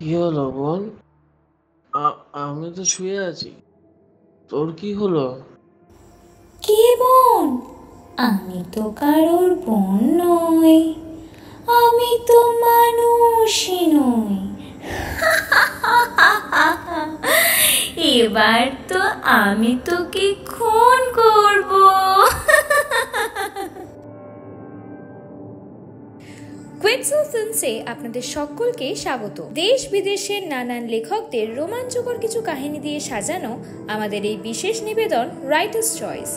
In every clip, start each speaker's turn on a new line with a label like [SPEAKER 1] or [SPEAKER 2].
[SPEAKER 1] কি হলো বল? আমি তো শুয়ে আছি। তোর কি হলো?
[SPEAKER 2] কে বোন? আমি তো কারোর বোন নই, আমি তো মানুষই নই। এবার তো আমি তোকে খুন করব। কুইটসো ফিল্মসে আপনাদের সকলকে স্বাগত। দেশ বিদেশের নানান লেখকদের রোমাঞ্চকর কিছু কাহিনী দিয়ে সাজানো আমাদের এই বিশেষ নিবেদন রাইটার্স চয়েস।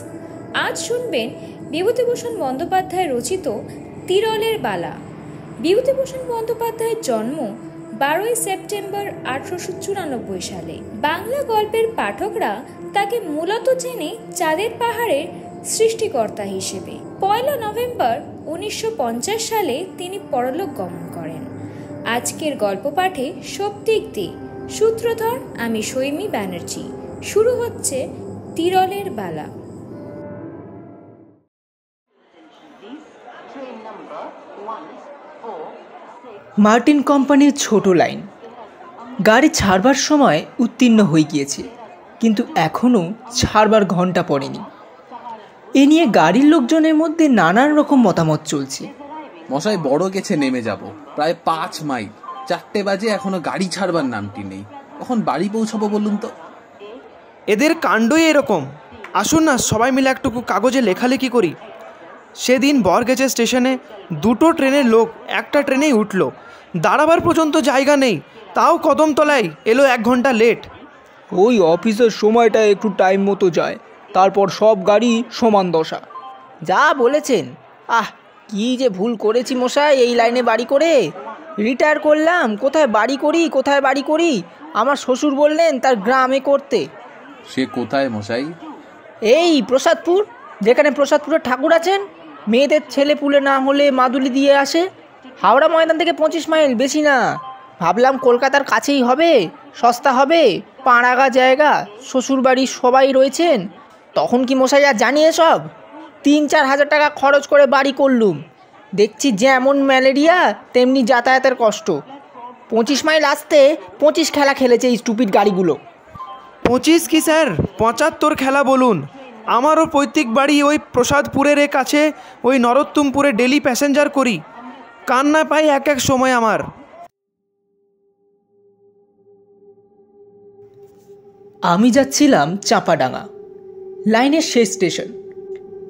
[SPEAKER 2] আজ শুনবেন বিভূতিভূষণ বন্দ্যোপাধ্যায় রচিত তিরলের বালা। বিভূতিভূষণ বন্দ্যোপাধ্যায়ের জন্ম 12ই সেপ্টেম্বর 1894 সালে। বাংলা গল্পের পাঠকরা তাকে মূলত চেনে চাঁদের পাহাড়ের সৃষ্টিকর্তা হিসেবে। 1 নভেম্বর 1950 সালে তিনি পরলোক গমন করেন। আজকের গল্প পাঠে সৌপ্তিক দে, সূত্রধর আমি সৈমি ব্যানার্জি। শুরু হচ্ছে তিরলের বালা।
[SPEAKER 3] মার্টিন কোম্পানির ছোট লাইন গাড়ি ছাড়বার সময় উত্তীর্ণ হয়ে গিয়েছে, কিন্তু এখনও ছাড়বার ঘন্টা পড়েনি। এ নিয়ে গাড়ির লোকজনের মধ্যে নানান রকম মতামত চলছে।
[SPEAKER 4] মশাই বড় গেছে, নেমে যাব প্রায় 5 মাইল। 4টে বাজে এখনো গাড়ি ছাড়বার নামটি নেই। কখন বাড়ি পৌঁছাবো বলুন তো?
[SPEAKER 5] এদের কাণ্ডই এরকম। আসুন না সবাই মিলে একটুকু কাগজে লেখালেখি করি। সেদিন বরগেছে স্টেশনে 2টো ট্রেনের লোক একটা ট্রেনেই উঠল, দাঁড়াবার পর্যন্ত জায়গা নেই, তাও কদমতলায় এলো 1 ঘন্টা লেট।
[SPEAKER 6] ওই অফিসের সময়টা একটু টাইম মতো যায়, তারপর সব গাড়ি সমান দশা।
[SPEAKER 3] যা বলেছেন। কি যে ভুল করেছি মশাই এই লাইনে বাড়ি করে। রিটায়ার করলাম, কোথায় বাড়ি করি। আমার শ্বশুর বললেন তার গ্রামে করতে।
[SPEAKER 4] সে কোথায় মশাই?
[SPEAKER 3] এই প্রসাদপুর, যেখানে প্রসাদপুরের ঠাকুর আছেন। মেয়েদের ছেলে পুলে না হলে মাদুলি দিয়ে আসে। হাওড়া ময়দান থেকে 25 মাইল, বেশি না। ভাবলাম কলকাতার কাছেই হবে, সস্তা হবে, পাড়াগা জায়গা, শ্বশুর বাড়ির সবাই রয়েছেন। তখন কি মশাই আর জানিয়ে সব 3-4 হাজার টাকা খরচ করে বাড়ি করলুম। দেখছি যেমন ম্যালেরিয়া তেমনি যাতায়াতের কষ্ট। 25 মাইল আসতে 25 খেলা খেলেছে এই স্টুপিড গাড়িগুলো।
[SPEAKER 5] 25 কি স্যার, 75 খেলা বলুন। আমারও পৈতৃক বাড়ি ওই প্রসাদপুরের কাছে, ওই নরোত্তমপুরে ডেলি প্যাসেঞ্জার করি। কান্না পাই এক এক সময় আমার।
[SPEAKER 3] আমি যাচ্ছিলাম চাঁপাডাঙ্গা, লাইনের শেষ স্টেশন।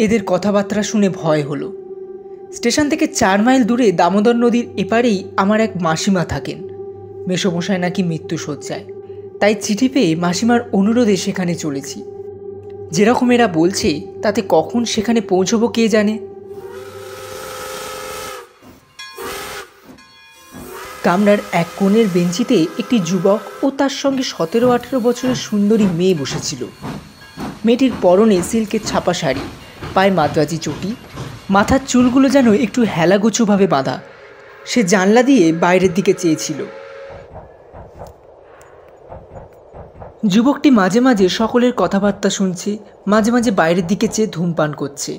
[SPEAKER 3] এদের কথাবার্তা শুনে ভয় হলো। স্টেশন থেকে 4 মাইল দূরে দামোদর নদীর এপারেই আমার এক মাসিমা থাকেন। মেসোমশাই নাকি মৃত্যুশয্যায়, তাই চিঠি পেয়ে মাসিমার অনুরোধে সেখানে চলেছি। যেরকম এরা বলছে তাতে কখন সেখানে পৌঁছবো কে জানে। কামরার এক কোণের বেঞ্চিতে একটি যুবক ও তার সঙ্গে 17-18 বছরের সুন্দরী মেয়ে বসেছিল। মেয়েটির পরনে সিল্কের ছাপা শাড়ি, পায়ে মাদ্রাজি চটি, মাথার চুলগুলো যেন একটু হেলাগুচুভাবে বাঁধা। সে জানলা দিয়ে বাইরের দিকে চেয়েছিল। যুবকটি মাঝে মাঝে সকলের কথাবার্তা শুনছে, মাঝে মাঝে বাইরের দিকে চেয়ে ধূমপান করছে।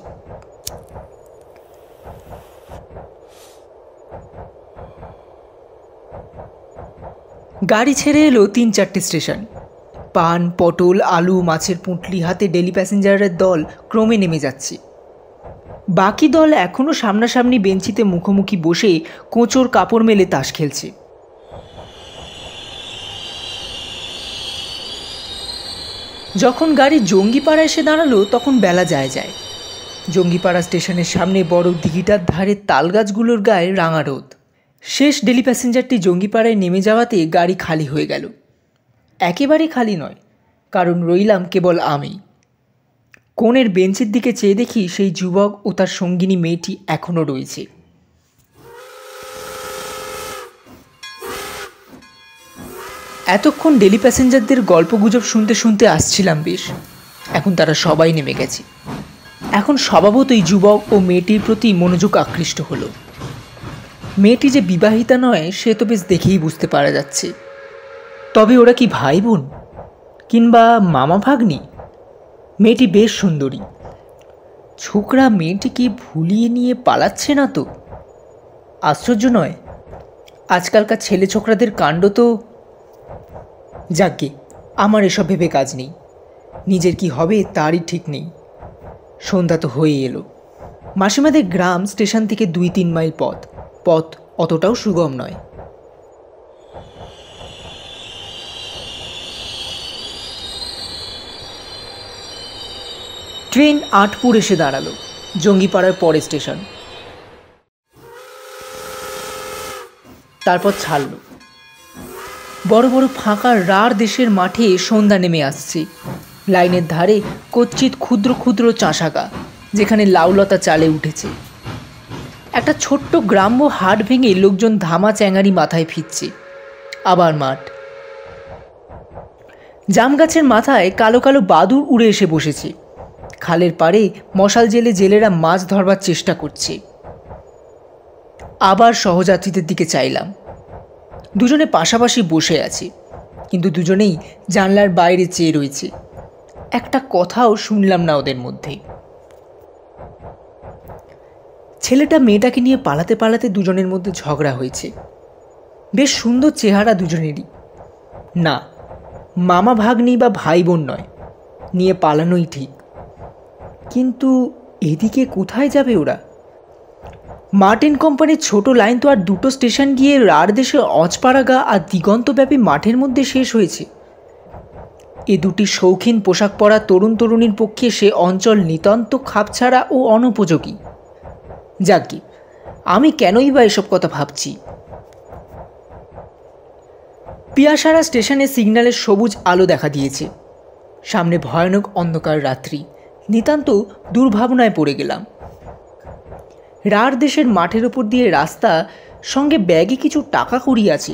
[SPEAKER 3] গাড়ি ছেড়ে এলো 3-4টে স্টেশন। পান, পটল, আলু, মাছের পুঁটলি হাতে ডেলি প্যাসেঞ্জারের দল ক্রমে নেমে যাচ্ছে। বাকি দল এখনও সামনাসামনি বেঞ্চিতে মুখোমুখি বসে কোঁচোর কাপড় মেলে তাস খেলছে। যখন গাড়ি জঙ্গিপাড়া এসে দাঁড়ালো তখন বেলা যায়। জঙ্গিপাড়া স্টেশনের সামনে বড় দিঘিটার ধারে তালগাছগুলোর গায়ে রাঙা রোদ। শেষ ডেলি প্যাসেঞ্জারটি জঙ্গিপাড়ায় নেমে যাওয়াতে গাড়ি খালি হয়ে গেল। একেবারে খালি নয়, কারণ রইলাম কেবল আমি। কোণের বেঞ্চের দিকে চেয়ে দেখি সেই যুবক ও তার সঙ্গিনী মেয়েটি এখনও রয়েছে। এতক্ষণ ডেলি প্যাসেঞ্জারদের গল্পগুজব শুনতে শুনতে আসছিলাম বেশ। এখন তারা সবাই নেমে গেছে। এখন স্বভাবতই যুবক ও মেয়েটির প্রতি মনোযোগ আকৃষ্ট হলো। মেয়েটি যে বিবাহিতা নয় সে তো বেশ দেখেই বুঝতে পারা যাচ্ছে। তবে ওরা কি ভাই বোন কিংবা মামা ভাগ্নি? মেয়েটি বেশ সুন্দরী। ছোকরা মেয়েটিকে ভুলিয়ে নিয়ে পালাচ্ছে না তো? আশ্চর্য নয়, আজকালকার ছেলে ছোকরাদের কাণ্ড তো যাকগে, আমার এসব ভেবে কাজ নেই। নিজের কি হবে তারই ঠিক নেই। সন্ধ্যা তো হয়ে এলো। মাসিমাদের গ্রাম স্টেশন থেকে 2-3 মাইল পথ অতটাও সুগম নয়। ট্রেন আটপুর এসে দাঁড়ালো, জঙ্গিপাড়ার পরে স্টেশন। তারপর ছাড়ল। বড় বড় ফাঁকা রার দেশের মাঠে সন্ধ্যা নেমে আসছে। লাইনের ধারে কচ্ছিত ক্ষুদ্র ক্ষুদ্র চাষাগা, যেখানে লাউলতা চালে উঠেছে। একটা ছোট্ট গ্রাম্য হাট ভেঙে লোকজন ধামা চ্যাঙারি মাথায় ফিরছে। আবার মাঠ। জাম গাছের মাথায় কালো কালো বাদুড় উড়ে এসে বসেছে। খালের পাড়ে মশাল জেলে জেলেরা মাছ ধরবার চেষ্টা করছে। আবার সহযাত্রীদের দিকে চাইলাম। দুজনে পাশাপাশি বসে আছে, কিন্তু দুজনেই জানলার বাইরে চেয়ে রয়েছে। একটা কথাও শুনলাম না ওদের মধ্যে। ছেলেটা মেয়েটাকে নিয়ে পালাতে পালাতে দুজনের মধ্যে ঝগড়া হয়েছে। বেশ সুন্দর চেহারা দুজনেরই। না, মামা ভাগ্নি বা ভাই বোন নয়, নিয়ে পালানোই ঠিক। কিন্তু এদিকে কোথায় যাবে ওরা? মার্টিন কোম্পানির ছোট লাইন তো আর 2টো স্টেশন গিয়ে রার দেশের অজপাড়াগা আর দিগন্তব্যাপী মাঠের মধ্যে শেষ হয়েছে। এ দুটি শৌখিন পোশাক পরা তরুণ তরুণীর পক্ষে সে অঞ্চল নিতান্ত খাপছাড়া ও অনুপযোগী। যাকগে, আমি কেনই বা এসব কথা ভাবছি। পিয়াসারা স্টেশনে সিগন্যালের সবুজ আলো দেখা দিয়েছে। সামনে ভয়ানক অন্ধকার রাত্রি। নিতান্ত দুর্ভাবনায় পড়ে গেলাম। রার দেশের মাঠের ওপর দিয়ে রাস্তা, সঙ্গে ব্যাগে কিছু টাকা কড়ি আছে।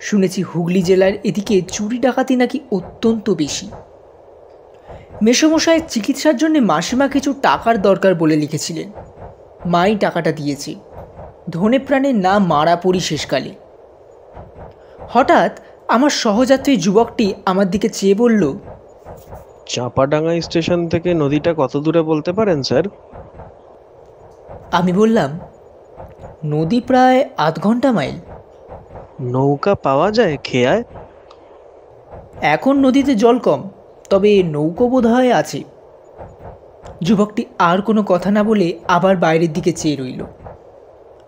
[SPEAKER 3] শুনেছি হুগলি জেলার এদিকে চুরি ডাকাতি নাকি অত্যন্ত বেশি। মেসোমশাইয়ের চিকিৎসার জন্য মাসিমা কিছু টাকার দরকার বলে লিখেছিলেন। মাই টাকাটা দিয়েছে। ধনে প্রাণে না মারা পড়ি শেষকালে। হঠাৎ আমার সহযাত্রী যুবকটি আমার দিকে চেয়ে বলল,
[SPEAKER 7] চাপাডাঙ্গা স্টেশন থেকে নদীটা কত দূরে বলতে পারেন স্যার?
[SPEAKER 3] আমি বললাম, নদী প্রায় 8 ঘন্টা মাইল।
[SPEAKER 7] নৌকা পাওয়া যায় খেয়ায়?
[SPEAKER 3] এখন নদীতে জল কম, তবে নৌকো বোধহয় আছে। যুবকটি আর কোনো কথা না বলে আবার বাইরের দিকে চেয়ে রইল।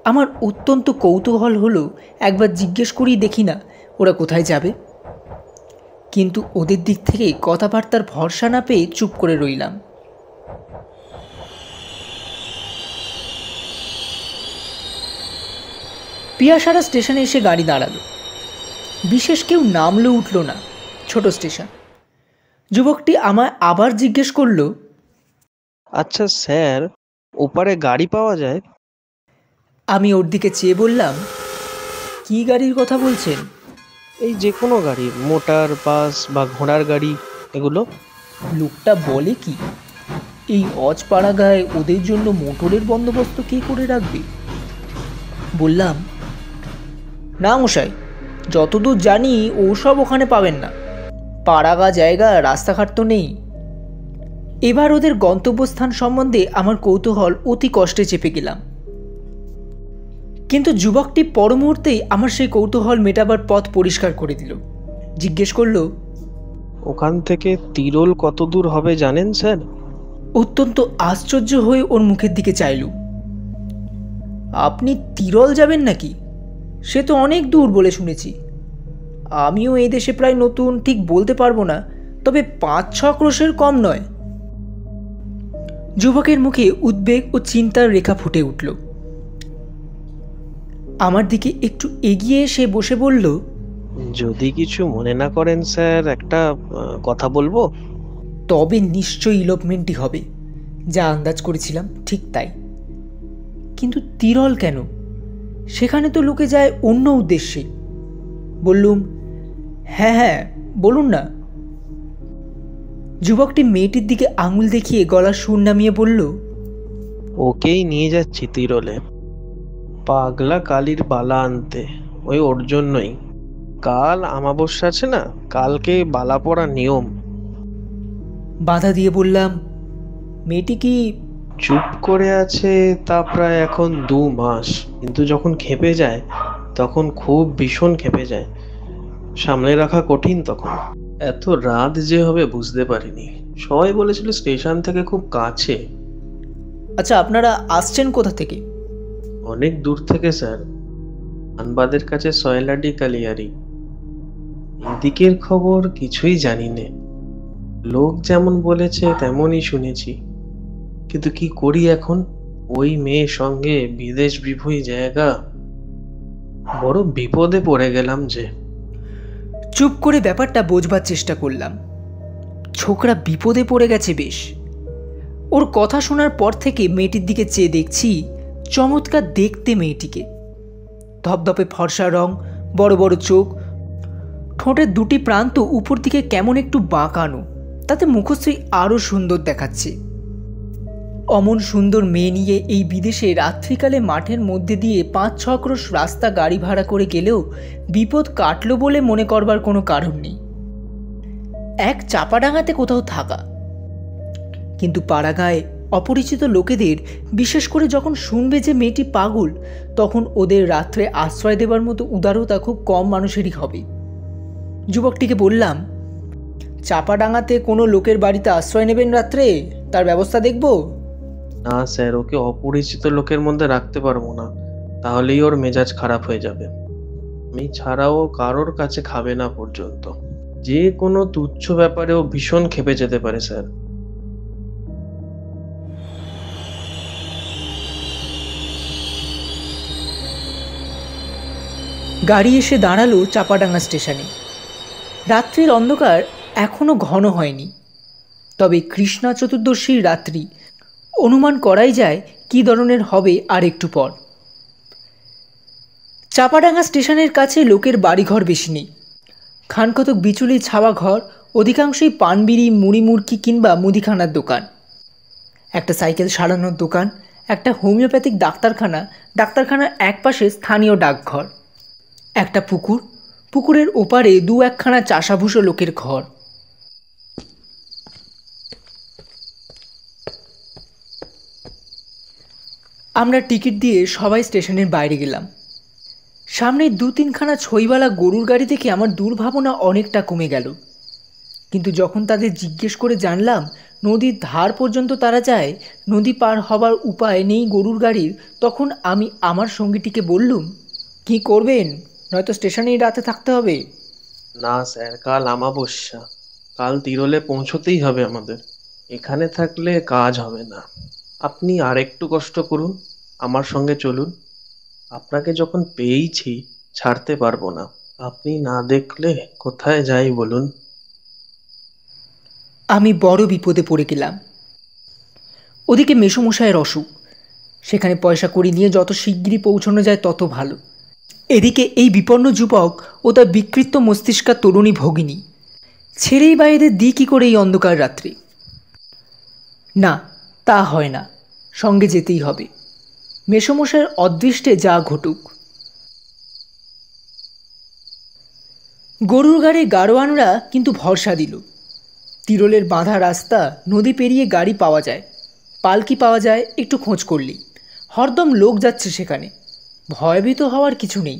[SPEAKER 3] আমার অত্যন্ত কৌতূহল হলো একবার জিজ্ঞেস করেই দেখি না ওরা কোথায় যাবে। কিন্তু ওদের দিক থেকে কথাবার্তার ভরসা না পেয়ে চুপ করে রইলাম। পিয়াসারা স্টেশনে এসে গাড়ি দাঁড়ালো। বিশেষ কেউ নামলো উঠল না, ছোট স্টেশন। যুবকটি আমায় আবার জিজ্ঞেস করলো,
[SPEAKER 7] আচ্ছা স্যার, ওপারে গাড়ি পাওয়া যায়?
[SPEAKER 3] আমি ওর দিকে চেয়ে বললাম, কি গাড়ির কথা বলছেন?
[SPEAKER 7] এই যে কোনো গাড়ি, মোটর, বাস বা ঘোড়ার গাড়ি, এগুলো।
[SPEAKER 3] লোকটা বলে কি, এই অজপাড়া গায়ে ওদের জন্য মোটরের বন্দোবস্ত কে করে রাখবে? বললাম, না মশাই, যতদূর জানি ওসব ওখানে পাবেন না। পাড়াগা জায়গা, রাস্তাঘাট তো নেই। এবার ওদের গন্তব্যস্থান সম্বন্ধে আমার কৌতূহল অতি কষ্টে চেপে গেলাম। কিন্তু যুবকটি পর মুহূর্তেই আমার সেই কৌতূহল মেটাবার পথ পরিষ্কার করে দিল। জিজ্ঞেস করলো,
[SPEAKER 7] ওখান থেকে তিরোল কত দূর হবে জানেন স্যার?
[SPEAKER 3] অত্যন্ত আশ্চর্য হয়ে ওর মুখের দিকে চাইলুম। আপনি তিরল যাবেন নাকি? সে তো অনেক দূর বলে শুনেছি। আমিও এই দেশে প্রায় নতুন, ঠিক বলতে পারবো না, তবে 5-6 ক্রোশের কম নয়। যুবকের মুখে উদ্বেগ ও চিন্তার রেখা ফুটে উঠল। আমার দিকে একটু এগিয়ে এসে বসে বলল,
[SPEAKER 7] যদি কিছু মনে না করেন স্যার, একটা কথা বলবো?
[SPEAKER 3] তবে নিশ্চয়ই ইলোপমেন্টই হবে। যা আন্দাজ করেছিলাম ঠিক তাই। কিন্তু তিরল কেন? সেখানে তো লোকে যায় অন্য উদ্দেশ্যে। বললুম, হ্যাঁ হ্যাঁ বলুন না। যুবকটি মেয়েটির দিকে আঙুল দেখিয়ে গলার সুর নামিয়ে বলল,
[SPEAKER 7] ওকেই নিয়ে যাচ্ছি তিরোলে, পাগলা কালীর বালা আনতে। ওর জন্যই। কাল আমাবস্যা আছে না, কালকে বালা পড়া নিয়ম।
[SPEAKER 3] বাধা দিয়ে বললাম, মেয়েটি কি?
[SPEAKER 7] চুপ করে আছে তা প্রায় এখন 2 মাস, কিন্তু যখন খেপে যায় তখন খুব ভীষণ খেপে যায়। সামনে রাখা কঠিন তখন। এত রাত যে হবে বুঝতে পারিনি। সবাই বলেছিল স্টেশন থেকে খুব কাছে।
[SPEAKER 3] আচ্ছা, আপনারা আসছেন কোথা থেকে?
[SPEAKER 7] অনেক দূর থেকে স্যার, আনবাদের কাছে সয়লাডি কালিয়ারি। এদিকের খবর কিছুই জানি নে। লোক যেমন বলেছে তেমনই শুনেছি, কিন্তু কি করি এখন? ওই মেয়ের সঙ্গে বিদেশ বিভূই জায়গা, বড় বিপদে পড়ে গেলাম যে।
[SPEAKER 3] চুপ করে ব্যাপারটা বোঝবার চেষ্টা করলাম। ছোকরা বিপদে পড়ে গেছে বেশ। ওর কথা শোনার পর থেকে মেয়েটির দিকে চেয়ে দেখছি, চমৎকার দেখতে মেয়েটিকে। ধপধপে ফর্সা রং, বড় বড় চোখ, ঠোঁটের দুটি প্রান্ত উপর দিকে কেমন একটু বাঁকানো, তাতে মুখশ্রী আরও সুন্দর দেখাচ্ছে। অমন সুন্দর মেয়ে নিয়ে এই বিদেশে রাত্রিকালে মাঠের মধ্যে দিয়ে 5-6 ক্রোশ রাস্তা গাড়ি ভাড়া করে গেলেও বিপদ কাটলো বলে মনে করবার কোনো কারণ নেই। এক চাপাডাঙ্গাতে কোথাও থাকা, কিন্তু পাড়াগাঁয়ে অপরিচিত লোকেদের, বিশেষ করে যখন শুনবে যে মেয়েটি পাগল, তখন ওদের রাত্রে আশ্রয় দেবার মতো উদারতা খুব কম মানুষেরই হবে। যুবকটিকে বললাম, চাপাডাঙ্গাতে কোনো লোকের বাড়িতে আশ্রয় নেবেন রাত্রে? তার ব্যবস্থা দেখব।
[SPEAKER 7] না স্যার, ওকে অপরিচিত লোকের মধ্যে রাখতে পারবো না, তাহলেই ওর মেজাজ খারাপ হয়ে যাবে। আমি ছাড়াও কারোর কাছে খাবে না পর্যন্ত। যে কোনো তুচ্ছ ব্যাপারে ও ভীষণ ক্ষেপে যেতে পারে স্যার।
[SPEAKER 3] গাড়ি এসে দাঁড়ালো চাপাডাঙ্গা স্টেশনে। রাত্রির অন্ধকার এখনো ঘন হয়নি, তবে কৃষ্ণা চতুর্দশীর রাত্রি, অনুমান করাই যায় কী ধরনের হবে আর একটু পর। চাপাডাঙ্গা স্টেশনের কাছে লোকের বাড়িঘর বেশি নেই। খানকতক বিচুলি ছাওয়া ঘর, অধিকাংশই পানবিড়ি, মুড়ি মুড়কি কিংবা মুদিখানার দোকান। একটা সাইকেল সারানোর দোকান, একটা হোমিওপ্যাথিক ডাক্তারখানা, ডাক্তারখানার একপাশে স্থানীয় ডাকঘর, একটা পুকুর, পুকুরের ওপারে 2-1খানা চাষাভুষো লোকের ঘর। আমরা টিকিট দিয়ে সবাই স্টেশনের বাইরে গেলাম। সামনে 2-3খানা ছইওয়ালা গরুর গাড়ি থেকে আমার দুর্ভাবনা অনেকটা কমে গেল। কিন্তু যখন তাদের জিজ্ঞেস করে জানলাম নদীর ধার পর্যন্ত তারা যায়, নদী পার হবার উপায় নেই গরুর গাড়ির, তখন আমি আমার সঙ্গীটিকে বললুম, কি করবেন? নয়তো স্টেশনেই রাতে থাকতে হবে।
[SPEAKER 7] না স্যার, কাল আমাবস্যা, কাল তিরোলে পৌঁছতেই হবে আমাদের। এখানে থাকলে কাজ হবে না। আপনি আর একটু কষ্ট করুন, আমার সঙ্গে চলুন। আপনাকে যখন পেয়েছি ছাড়তে পারবো না। আপনি না দেখলে কোথায় যাই বলুন?
[SPEAKER 3] আমি বড় বিপদে পড়ে গেলাম। ওদিকে মেসোমশায়ের অসুখ, সেখানে পয়সা কড়ি নিয়ে যত শিগগিরই পৌঁছানো যায় তত ভালো। এদিকে এই বিপন্ন যুবক ও তার বিকৃত মস্তিষ্কা তরুণী ভগিনী, ছেড়েই বা এদের দিই কী করে এই অন্ধকার রাত্রে? না, তা হয় না, সঙ্গে যেতেই হবে, মেসোমশায়ের অদৃষ্টে যা ঘটুক। গরুর গাড়ির গাড়োয়ানরা কিন্তু ভরসা দিল। তিরোলের বাঁধা রাস্তা, নদী পেরিয়ে গাড়ি পাওয়া যায়, পালকি পাওয়া যায় একটু খোঁজ করলেই। হরদম লোক যাচ্ছে সেখানে, ভয়ভীত হওয়ার কিছু নেই।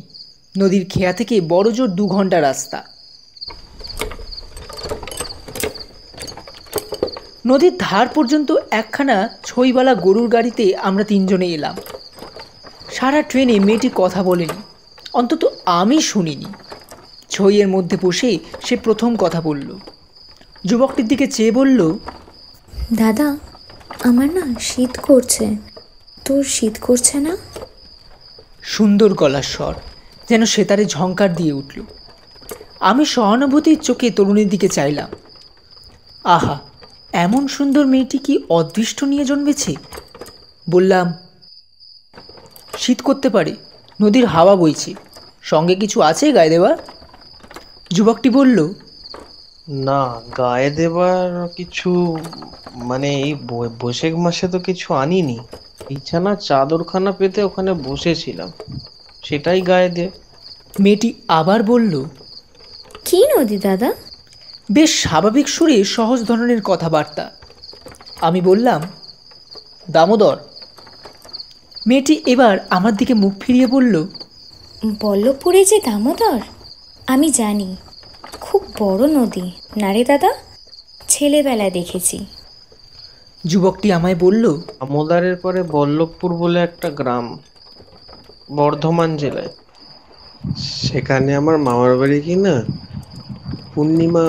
[SPEAKER 3] নদীর খেয়া থেকে বড় জোর 2 ঘন্টা রাস্তা। নদীর ধার পর্যন্ত একখানা ছইওয়ালা গরুর গাড়িতে আমরা 3 জনে এলাম। সারা ট্রেনে মেয়েটি কথা বলেনি, অন্তত আমি শুনিনি। ছইয়ের মধ্যে বসে সে প্রথম কথা বলল। যুবকটির দিকে চেয়ে বলল,
[SPEAKER 8] দাদা, আমার না শীত করছে। তোর শীত করছে না?
[SPEAKER 3] সুন্দর গলার স্বর, যেন সেতারে ঝংকার দিয়ে উঠল। আমি সহানুভূতির চোখে তরুণীর দিকে চাইলাম। আহা, এমন সুন্দর মেয়েটি কি অদৃষ্ট নিয়ে জন্মেছে? বললাম, শীত করতে পারে, নদীর হাওয়া বইছে, সঙ্গে কিছু আছে গায়ে দেওয়া? যুবকটি বলল,
[SPEAKER 7] না, গায়ে দেবার কিছু মানে এই বৈশাখ মাসে তো কিছু আনিনি। বিছানা চাদরখানা পেতে ওখানে বসেছিলাম, সেটাই গায়ে দে।
[SPEAKER 3] মেয়েটি আবার বলল,
[SPEAKER 8] কি নদী দাদা?
[SPEAKER 3] বেশ স্বাভাবিক সুরে সহজ ধরনের কথাবার্তা। আমি বললাম, দামোদর। মেয়েটি এবার আমার দিকে মুখ ফিরিয়ে বলল,
[SPEAKER 8] বল্লভপুরে যে দামোদর? আমি জানি, খুব বড় নদী না রে দাদা? ছেলেবেলায় দেখেছি।
[SPEAKER 3] যুবকটি আমায় বলল,
[SPEAKER 7] দামোদরের পরে বল্লভপুর বলে একটা গ্রাম, বর্ধমান জেলায়। সেখানে আমার মামার বাড়ি কি না। পূর্ণিমা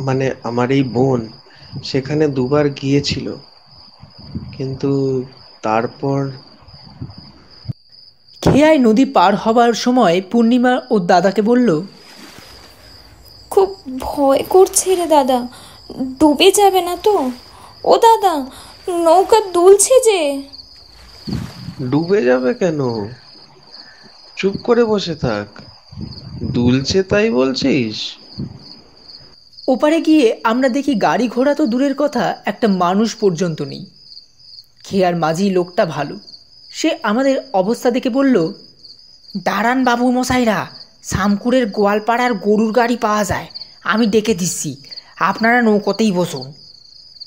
[SPEAKER 7] মানে আমার এই বোন সেখানে দুবার গিয়েছিল, কিন্তু তারপর
[SPEAKER 3] খেয়ায় নদী পার হবার সময় পূর্ণিমা ওর দাদাকে বলল,
[SPEAKER 8] খুব ভয় করছে রে দাদা, ডুবে যাবে না তো? ও দাদা, নৌকা দুলছে যে।
[SPEAKER 7] ডুবে যাবে কেন? চুপ করে বসে থাক। দুলছে তাই বলছিস?
[SPEAKER 3] ওপারে গিয়ে আমরা দেখি গাড়ি ঘোড়া তো দূরের কথা, একটা মানুষ পর্যন্ত নেই। খেয়ার মাঝি লোকটা ভালো, সে আমাদের অবস্থা দেখে বলল, দাঁড়ান বাবু মশাইরা, শামকুরের গোয়ালপাড়ার গরুর গাড়ি পাওয়া যায়, আমি ডেকে দিচ্ছি, আপনারা নৌকোতেই বসুন।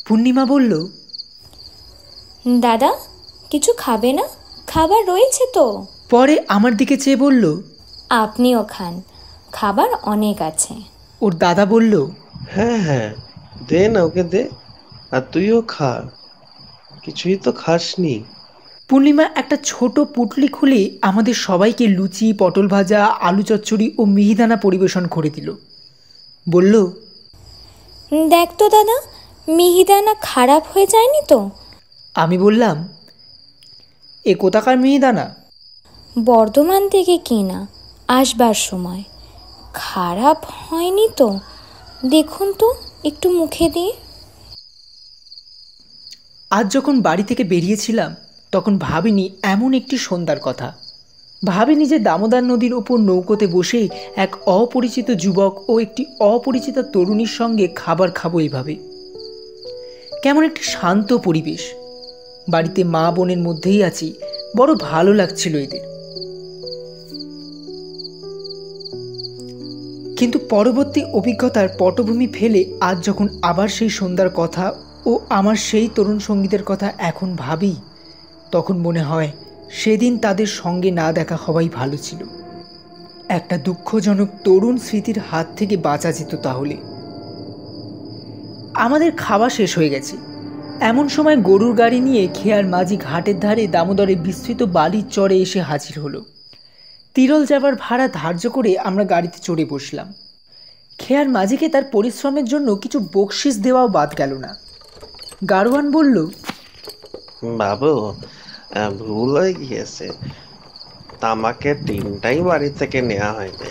[SPEAKER 3] পূর্ণিমা বলল,
[SPEAKER 8] দাদা, কিছু খাবে না? খাবার রয়েছে তো।
[SPEAKER 3] পরে আমার দিকে চেয়ে বলল,
[SPEAKER 8] আপনিও খান, খাবার অনেক আছে।
[SPEAKER 3] ওর দাদা বলল,
[SPEAKER 7] হ্যাঁ হ্যাঁ, দে না ওকে দে, আর তুইও খা, কিছুই তো খাসনি।
[SPEAKER 3] পূর্ণিমা একটা ছোট পুটলি খুলে আমাদের সবাইকে লুচি, পটল ভাজা, আলু চচ্চড়ি ও মিহিদানা পরিবেশন করে দিল। বলল,
[SPEAKER 8] দেখ তো দাদা, মিহিদানা খারাপ হয়ে যায়নি তো?
[SPEAKER 3] আমি বললাম, এ কোথাকার মিহিদানা?
[SPEAKER 8] বর্ধমান থেকে কিনা, আসবার সময়। খারাপ হয়নি তো? দেখুন তো একটু মুখে দিয়ে।
[SPEAKER 3] আজ যখন বাড়ি থেকে বেরিয়েছিলাম তখন ভাবিনি এমন একটি সন্ধ্যার কথা। ভাবিনি যে দামোদর নদীর ওপর নৌকোতে বসে এক অপরিচিত যুবক ও একটি অপরিচিত তরুণীর সঙ্গে খাবার খাবো এইভাবে। কেমন একটি শান্ত পরিবেশ, বাড়িতে মা বোনের মধ্যেই আছি, বড় ভালো লাগছিল এদের। কিন্তু পরবর্তী অভিজ্ঞতার পটভূমি ফেলে আজ যখন আবার সেই সন্ধ্যার কথা ও আমার সেই তরুণ সঙ্গীদের কথা এখন ভাবি, তখন মনে হয় সেদিন তাদের সঙ্গে না দেখা হওয়াই ভালো ছিল। একটা দুঃখজনক তরুণ স্মৃতির হাত থেকে বাঁচা যেত তাহলে। আমাদের খাওয়া শেষ হয়ে গেছে, এমন সময় গরুর গাড়ি নিয়ে খেয়ার মাঝি ঘাটের ধারে দামোদরে বিস্তৃত বালির চরে এসে হাজির হলো। তিরল যাবার ভাড়া ধার্য করে আমরা গাড়িতে চড়ে বসলাম। খেয়ার মাঝিকে তার পরিশ্রমের জন্য কিছু বকশিস দেওয়াও বাদ গেল না। গাড়োয়ান বলল,
[SPEAKER 7] বাবু, ভুল হয়ে গিয়েছে, তামাকের টিনটাই বাড়ি থেকে নেওয়া হয়নি।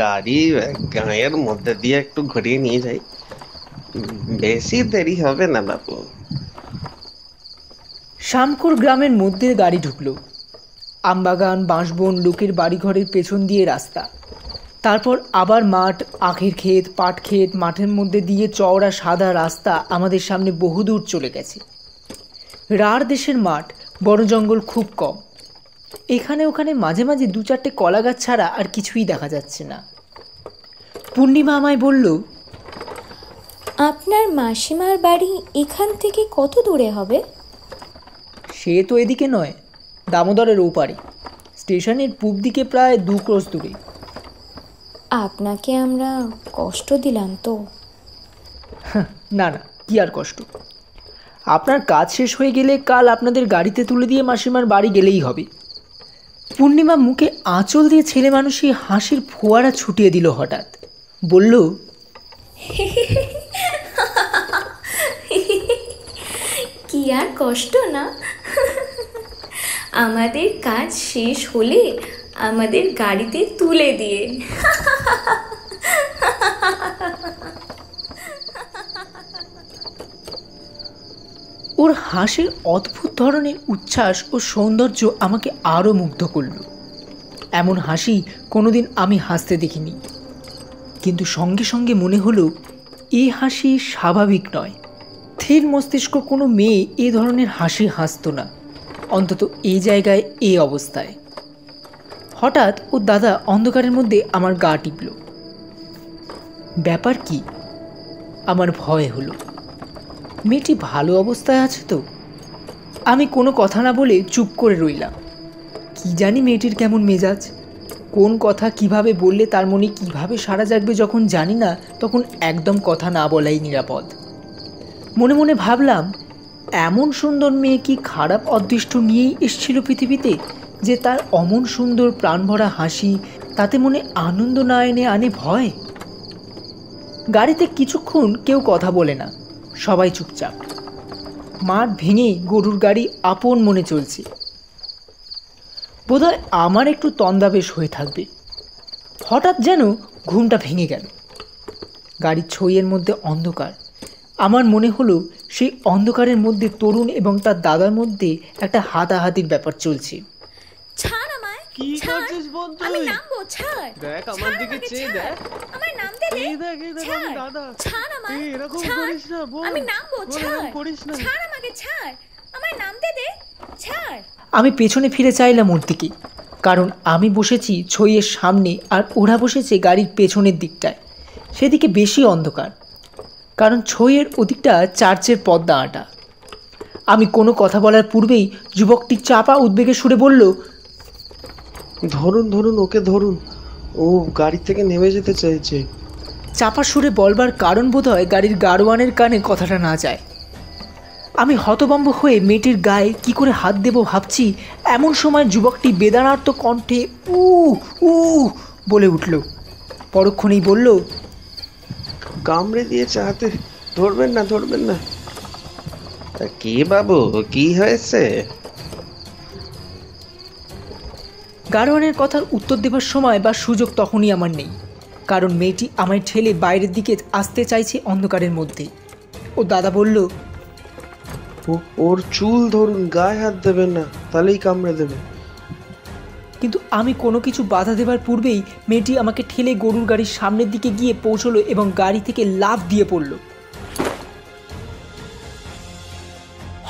[SPEAKER 7] গাড়ি গাঁয়ের মধ্যে দিয়ে একটু ঘুরিয়ে নিয়ে যাই, বেশি দেরি হবে না বাবু।
[SPEAKER 3] শামকুর গ্রামের মধ্যে গাড়ি ঢুকলো। আমবাগান, বাঁশবন, লোকের বাড়িঘরের পেছন দিয়ে রাস্তা, তারপর আবার মাঠ, আখের ক্ষেত, পাট ক্ষেত, মাঠের মধ্যে দিয়ে চওড়া সাদা রাস্তা আমাদের সামনে বহুদূর চলে গেছে। রাঢ় দেশের মাঠ, বড় জঙ্গল খুব কম, এখানে ওখানে মাঝে মাঝে দু চারটে কলা গাছ ছাড়া আর কিছুই দেখা যাচ্ছে না। পূর্ণিমা আমায় বলল,
[SPEAKER 8] আপনার মাসিমার বাড়ি এখান থেকে কত দূরে হবে?
[SPEAKER 3] সে তো এদিকে নয়, দামোদরের ওপারে, স্টেশনের পূব দিকে প্রায় 2 ক্রোশ দূরে।
[SPEAKER 8] আপনাকে আমরা কষ্ট দিলাম তো?
[SPEAKER 3] না না, কি আর কষ্ট, আপনার কাজ শেষ হয়ে গেলে কাল আপনাদের গাড়িতে তুলে দিয়ে মাসিমার বাড়ি গেলেই হবে। পূর্ণিমা মুখে আঁচল দিয়ে ছেলে মানুষই হাসির ফোয়ারা ছুটিয়ে দিল হঠাৎ। বলল,
[SPEAKER 8] কি আর কষ্ট না? আমাদের কাজ শেষ হলে আমাদের গাড়িতে তুলে দিয়ে।
[SPEAKER 3] ওর হাসির অদ্ভুত ধরনের উচ্ছ্বাস ও সৌন্দর্য আমাকে আরও মুগ্ধ করল। এমন হাসি কোনোদিন আমি হাসতে দেখিনি, কিন্তু সঙ্গে সঙ্গে মনে হলো এই হাসি স্বাভাবিক নয়। স্থির মস্তিষ্ক কোনো মেয়ে এ ধরনের হাসি হাসত না, অন্তত এই জায়গায় এই অবস্থায়। হঠাৎ ওর দাদা অন্ধকারের মধ্যে আমার গা টিপল। ব্যাপার কি? আমার ভয় হলো, মেয়েটি ভালো অবস্থায় আছে তো? আমি কোনো কথা না বলে চুপ করে রইলাম। কি জানি মেয়েটির কেমন মেজাজ, কোন কথা কিভাবে বললে তার মনে কিভাবে সাড়া জাগবে যখন জানি না, তখন একদম কথা না বলাই নিরাপদ। মনে মনে ভাবলাম, এমন সুন্দর মেয়ে কি খারাপ অদৃষ্ট নিয়েই এসেছিল পৃথিবীতে, যে তার অমন সুন্দর প্রাণভরা হাসি তাতে মনে আনন্দ না এনে আনে ভয়। গাড়িতে কিছুক্ষণ কেউ কথা বলে না, সবাই চুপচাপ। মাঠ ভেঙে গরুর গাড়ি আপন মনে চলছে। বোধহয় আমার একটু তন্দাবেশ হয়ে থাকবে। হঠাৎ যেন ঘুমটা ভেঙে গেল। গাড়ির ছইয়ের মধ্যে অন্ধকার। আমার মনে হলো সেই অন্ধকারের মধ্যে তরুণ এবং তার দাদার মধ্যে একটা হাতাহাতির ব্যাপার চলছে।
[SPEAKER 8] ছাড় আমায়,
[SPEAKER 1] কি
[SPEAKER 8] ছাড়,
[SPEAKER 1] করছিস বোন তুই?
[SPEAKER 8] আমি নামবো, ছাড়।
[SPEAKER 1] দেখ আমার
[SPEAKER 8] ছাড়
[SPEAKER 1] দিকে
[SPEAKER 8] আমাকে,
[SPEAKER 1] চেয়ে
[SPEAKER 8] ছাড়।
[SPEAKER 1] দেখ।
[SPEAKER 8] আমায় নামতে দে।
[SPEAKER 1] এই দেখ আমি
[SPEAKER 8] ছাড়,
[SPEAKER 1] দাদা।
[SPEAKER 8] ছাড় আমায়,
[SPEAKER 1] এই এরকম
[SPEAKER 8] ছাড়।
[SPEAKER 1] করিস না বোন।
[SPEAKER 8] আমি নামবো,
[SPEAKER 1] বোন,
[SPEAKER 8] ছাড়।
[SPEAKER 1] এরকম করিস না।
[SPEAKER 8] ছাড় আমাকে, ছাড়। আমায় নামতে দে, ছাড়।
[SPEAKER 3] আমি পেছনে ফিরে চাইলাম ওর দিকে, কারণ আমি বসেছি ছইয়ের সামনে আর ওরা বসেছে গাড়ির পেছনের দিকটায়। সেদিকে বেশি অন্ধকার, কারণ ছইয়ের ওদিকটা চার্চের পর্দা আঁটা। আমি কোনো কথা বলার পূর্বেই যুবকটি চাপা উদ্বেগের সুরে বলল,
[SPEAKER 7] ধরুন ধরুন, ওকে ধরুন, ও গাড়ি থেকে নেমে যেতে চাইছে।
[SPEAKER 3] চাপা সুরে বলবার কারণ বোধহয় গাড়ির গাড়োয়ানের কানে কথাটা না যায়। আমি হতভম্ব হয়ে মেয়েটির গায়ে কি করে হাত দেব ভাবছি, এমন সময় যুবকটি বেদনার্ত কণ্ঠে উ উ বলে উঠল। পরক্ষণেই বলল,
[SPEAKER 7] কামড়ে দিয়েছে হাতে, ধরবেন না, ধরবেন না। কি বাবু, কি হয়েছে?
[SPEAKER 3] গাড়োয়ানের কথার উত্তর দেবার সময় বা সুযোগ তখনই আমার নেই, কারণ মেয়েটি আমায় ঠেলে বাইরের দিকে আসতে চাইছে অন্ধকারের মধ্যে। ও দাদা বলল,
[SPEAKER 7] ওর চুল ধরুন, গায়ে হাত দেবেন না, তাহলেই কামড়ে দেবে।
[SPEAKER 3] কিন্তু আমি কোনো কিছু বাধা দেবার পূর্বেই মেয়েটি আমাকে ঠেলে গরুর গাড়ির সামনের দিকে গিয়ে পৌঁছলো এবং গাড়ি থেকে লাফ দিয়ে পড়ল।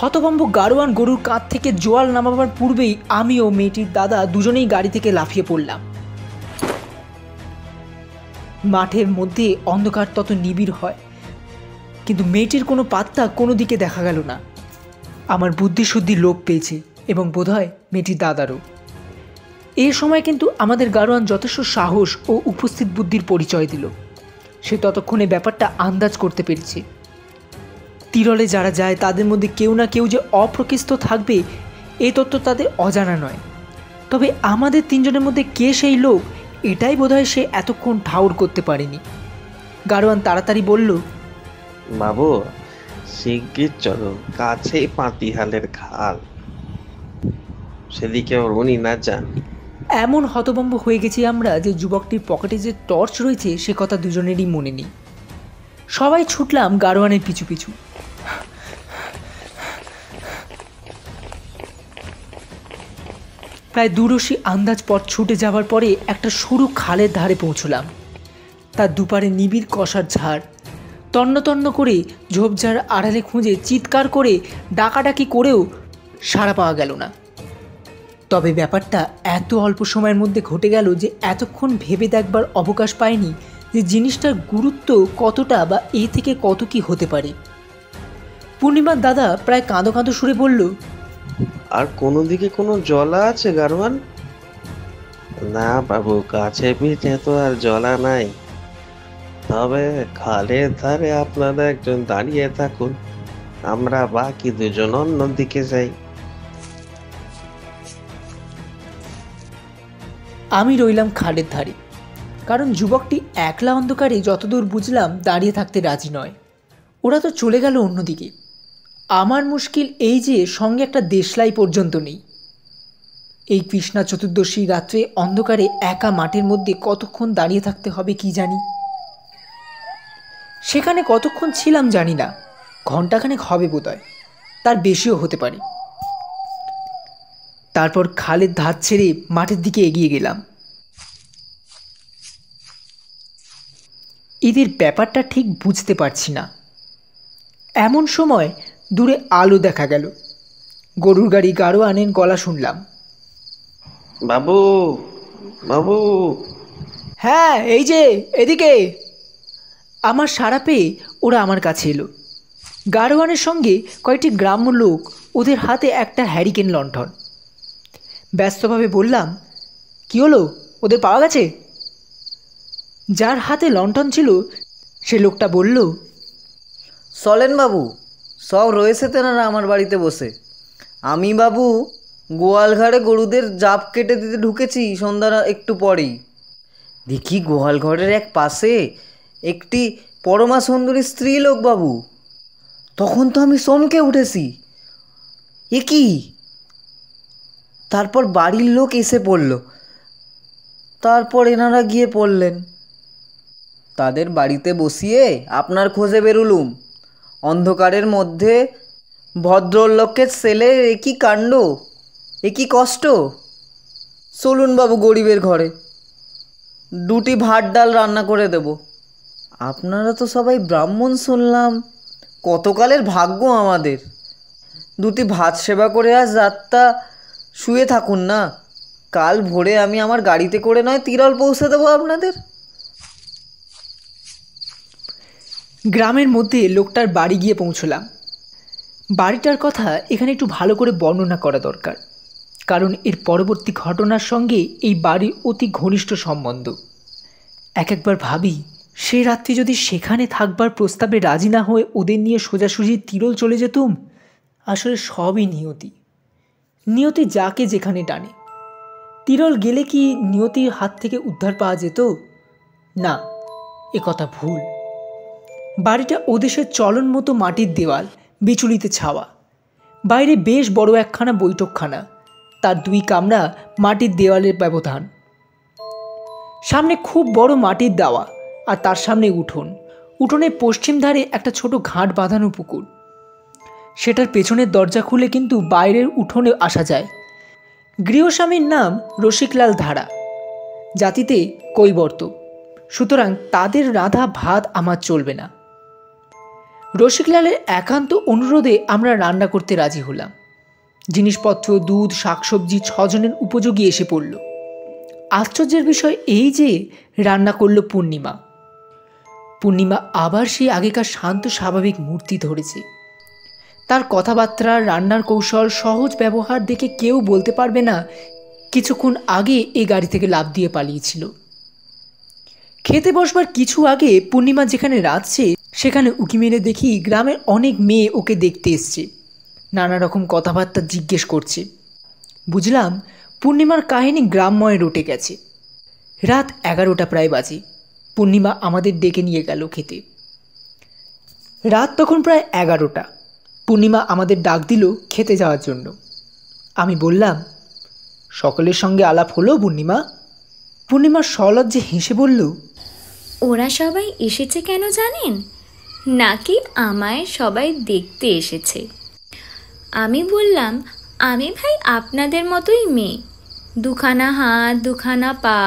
[SPEAKER 3] হতভম্ব গাড়োয়ান গরুর কাঁধ থেকে জোয়াল নামাবার পূর্বেই আমি ও মেয়েটির দাদা দুজনেই গাড়ি থেকে লাফিয়ে পড়লাম। মাঠের মধ্যে অন্ধকার তত নিবিড় হয়, কিন্তু মেয়েটির কোনো পাত্তা কোনো দিকে দেখা গেল না। আমার বুদ্ধিশুদ্ধি লোপ পেয়েছে এবং বোধহয় মেয়েটির দাদারও। এই সময় কিন্তু আমাদের গাড়োয়ান যথেষ্ট সাহস ও উপস্থিত বুদ্ধির পরিচয় দিল। সে ততক্ষণে ব্যাপারটা আন্দাজ করতে পেরেছে। তীরলে যারা যায় তাদের মধ্যে কেউ না কেউ যে অপ্রকৃষ্ট থাকবে এই তথ্য তাদের অজানা নয়। তবে আমাদের তিনজনের মধ্যে কে সেই লোক, এটাই বোধহয় সে এতক্ষণ ঠাউর করতে পারেনি। গাড়োয়ান তাড়াতাড়ি বলল,
[SPEAKER 7] বাবু শিগগির চলুন, কাছেই পাতিহালের খাল, সেদিকে ওর উনি না যান।
[SPEAKER 3] এমন হতভম্ব হয়ে গেছি আমরা যে যুবকটির পকেটে যে টর্চ রয়েছে সে কথা দুজনেরই মনে নেই। সবাই ছুটলাম গাড়োয়ানের পিছু পিছু। প্রায় দুরশি আন্দাজ পথ ছুটে যাওয়ার পরে একটা সরু খালের ধারে পৌঁছলাম। তার দুপারে নিবিড় কষার ঝাড়। তন্ন তন্ন করে ঝোপঝাড় আড়ালে খুঁজে চিৎকার করে ডাকাডাকি করেও সাড়া পাওয়া গেল না। তবে ব্যাপারটা এত অল্প সময়ের মধ্যে ঘটে গেল যে এতক্ষণ ভেবে দেখবার অবকাশ পায়নি যে জিনিসটার গুরুত্ব কতটা বা এ থেকে কত কি হতে পারে। পূর্ণিমার দাদা প্রায় কাঁদো কাঁদো সুরে বলল,
[SPEAKER 7] আর কোনো দিকে কোনো জলা আছে গারোয়ান? না বাবু, কাছে পিঠে তো আর জলা নাই, তবে খালের ধারে আপনারা একজন দাঁড়িয়ে থাকুন, আমরা বাকি দুজন অন্যদিকে যাই।
[SPEAKER 3] আমি রইলাম খালের ধারে, কারণ যুবকটি একলা অন্ধকারে যতদূর বুঝলাম দাঁড়িয়ে থাকতে রাজি নয়। ওরা তো চলে গেল অন্যদিকে। আমার মুশকিল এই যে সঙ্গে একটা দেশলাই পর্যন্ত নেই। এই কৃষ্ণা চতুর্দশী রাত্রে অন্ধকারে একা মাঠের মধ্যে কতক্ষণ দাঁড়িয়ে থাকতে হবে কি জানি। সেখানে কতক্ষণ ছিলাম জানি না, ঘণ্টাখানেক হবে বোধহয়, তার বেশিও হতে পারে। তারপর খালের ধার ছেড়ে মাঠের দিকে এগিয়ে গেলাম। এদের ব্যাপারটা ঠিক বুঝতে পারছি না। এমন সময় দূরে আলো দেখা গেল। গরুর গাড়ি গাড়োয়ানের গলা শুনলাম,
[SPEAKER 7] বাবু, বাবু।
[SPEAKER 3] হ্যাঁ এই যে এদিকে। আমার সাড়া পেয়ে ওরা আমার কাছে এলো। গাড়োয়ানের সঙ্গে কয়েকটি গ্রাম্য লোক, ওদের হাতে একটা হ্যারিকেন লণ্ঠন। ব্যস্তভাবে বললাম, কি হলো, ওদের পাওয়া গেছে? যার হাতে লণ্ঠন ছিল সে লোকটা বলল,
[SPEAKER 9] চলেন বাবু, সব রয়েছে তেনারা আমার বাড়িতে বসে। আমি বাবু গোয়ালঘরে গরুদের জাপ কেটে দিতে ঢুকেছি সন্ধ্যা একটু পরেই। দেখি গোয়ালঘরের এক পাশে একটি পরমা সুন্দরী স্ত্রী লোক বাবু। তখন তো আমি চমকে উঠেছি, এ কি? তারপর বাড়ির লোক এসে পড়ল, তারপর এনারা গিয়ে পড়লেন। তাদের বাড়িতে বসিয়ে আপনার খোঁজে বেরুলুম। অন্ধকারের মধ্যে ভদ্রলোকের ছেলে, এ কি কাণ্ড, এ কি কষ্ট। চলুন বাবু গরিবের ঘরে, দুটি ভাত ডাল রান্না করে দেব। আপনারা তো সবাই ব্রাহ্মণ শুনলাম, কতকালের ভাগ্য আমাদের। দুটি ভাত সেবা করে আজ রাতটা শুয়ে থাকুন না, কাল ভোরে আমি আমার গাড়িতে করে নয় তিরল পৌঁছে দেবো আপনাদের।
[SPEAKER 3] গ্রামের মধ্যে লোকটার বাড়ি গিয়ে পৌঁছলাম। বাড়িটার কথা এখানে একটু ভালো করে বর্ণনা করা দরকার, কারণ এর পরবর্তী ঘটনার সঙ্গে এই বাড়ির অতি ঘনিষ্ঠ সম্বন্ধ। একবার ভাবি, সে রাত্রি যদি সেখানে থাকবার প্রস্তাবে রাজি না হয়ে ওদের নিয়ে সোজাসুজি তিরল চলে যেতুম। আসলে সবই নিয়তি, নিয়তি যাকে যেখানে টানে। তিরল গেলে কি নিয়তির হাত থেকে উদ্ধার পাওয়া যেত? না, এ কথা ভুল। বাড়িটা ওদেশের চলন মতো মাটির দেওয়াল, বিচুলিতে ছাওয়া। বাইরে বেশ বড় একখানা বৈঠকখানা, তার 2 কামরা মাটির দেওয়ালের ব্যবধান। সামনে খুব বড় মাটির দাওয়া, আর তার সামনে উঠোন। উঠোনের পশ্চিম ধারে একটা ছোট ঘাট বাঁধানো পুকুর। সেটার পেছনের দরজা খুলে কিন্তু বাইরের উঠোনে আসা যায়। গৃহস্বামীর নাম রসিকলাল ধারা, জাতিতে কৈবর্ত, সুতরাং তাদের রাঁধা ভাত আমার চলবে না। রসিকলালের একান্ত অনুরোধে আমরা রান্না করতে রাজি হলাম। জিনিসপত্র, দুধ, শাকসবজি 6 জনের উপযোগী এসে পড়ল। আশ্চর্যের বিষয় এই যে রান্না করল পূর্ণিমা। পূর্ণিমা আবার সেই আগেকার শান্ত স্বাভাবিক মূর্তি ধরেছে। তার কথাবার্তা, রান্নার কৌশল, সহজ ব্যবহার দেখে কেউ বলতে পারবে না কিছুক্ষণ আগে এই গাড়ি থেকে লাফ দিয়ে পালিয়েছিল। খেতে বসবার কিছু আগে পূর্ণিমা যেখানে রাঁধছে সেখানে উকি মেরে দেখি গ্রামের অনেক মেয়ে ওকে দেখতে এসছে, নানা রকম কথাবার্তা জিজ্ঞেস করছে। বুঝলাম পূর্ণিমার কাহিনী গ্রামময় রটে গেছে। রাত 11টা প্রায় বাজে। পূর্ণিমা আমাদের ডেকে নিয়ে গেল খেতে। রাত তখন প্রায় 11টা। পূর্ণিমা আমাদের ডাক দিল খেতে যাওয়ার জন্য। আমি বললাম, সকলের সঙ্গে আলাপ হলো পূর্ণিমা? পূর্ণিমা সলজ্জে হেসে বলল,
[SPEAKER 8] ওরা সবাই এসেছে কেন জানেন? নাকি আমায় সবাই দেখতে এসেছে? আমি বললাম, আমি ভাই আপনাদের মতোই মেয়ে, 2খানা হাত 2খানা পা,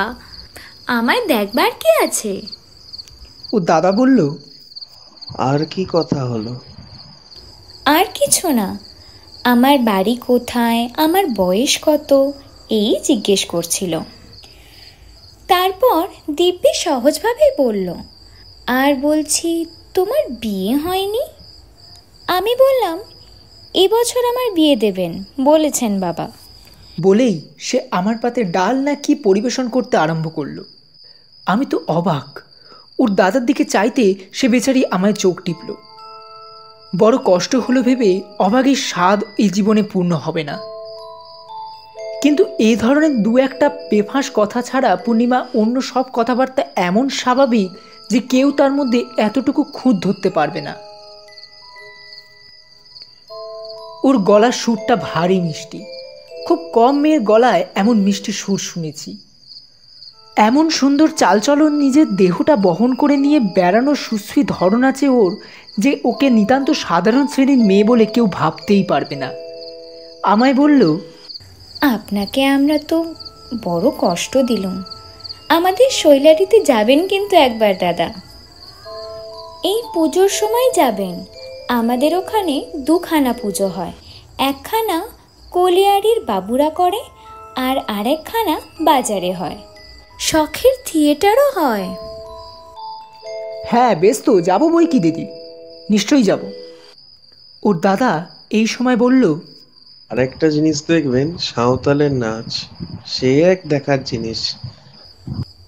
[SPEAKER 8] আমায় দেখবার কি আছে?
[SPEAKER 3] ও দাদা বলল,
[SPEAKER 7] আর কি কথা হলো?
[SPEAKER 8] আর কিছু না, আমার বাড়ি কোথায়, আমার বয়স কত, এই জিজ্ঞেস করছিল। তারপর দিব্যি সহজভাবে বলল, আর বলছি তোমার বিয়ে হয়নি? আমি বললাম, এবছর আমার বিয়ে দেবেন বলেছেন বাবা।
[SPEAKER 3] বলেই সে আমার পাতে ডাল না কি পরিবেশন করতে আরম্ভ করলো। আমি তো অবাক। ওর দাদার দিকে চাইতে সে বেচারি আমায় চোখ টিপল। বড় কষ্ট হলো ভেবে অবাগের স্বাদ এই জীবনে পূর্ণ হবে না। কিন্তু এই ধরনের 2-1টা বেফাঁস কথা ছাড়া পূর্ণিমা অন্য সব কথাবার্তা এমন স্বাভাবিক যে কেউ তার মধ্যে এতটুকু খুঁত ধরতে পারবে না। ওর গলার সুরটা ভারী মিষ্টি। খুব কম মেয়ের গলায় এমন মিষ্টি সুর শুনেছি। এমন সুন্দর চালচলন, নিজের দেহটা বহন করে নিয়ে বেড়ানোর সুশ্রী ধরন আছে ওর, যে ওকে নিতান্ত সাধারণ শ্রেণীর মেয়ে বলে কেউ ভাবতেই পারবে না। আমায় বলল,
[SPEAKER 8] আপনাকে আমরা তো বড় কষ্ট দিলুম, আমাদের শৈলারিতে যাবেন কিন্তু একবার দাদা। এই পুজোর সময় যাবেন। আমাদের ওখানে 2খানা পুজো হয়, একখানা কলিয়ারির বাবুরা করে আর আরেকখানা বাজারে হয়। শখের থিয়েটারও হয়।
[SPEAKER 3] হ্যাঁ বেশ, তো যাবো বই কি দিদি, নিশ্চয়ই যাব। ওর দাদা এই সময় বলল,
[SPEAKER 7] আরেকটা জিনিস দেখবেন, সাঁওতালের নাচ, সে এক দেখার জিনিস।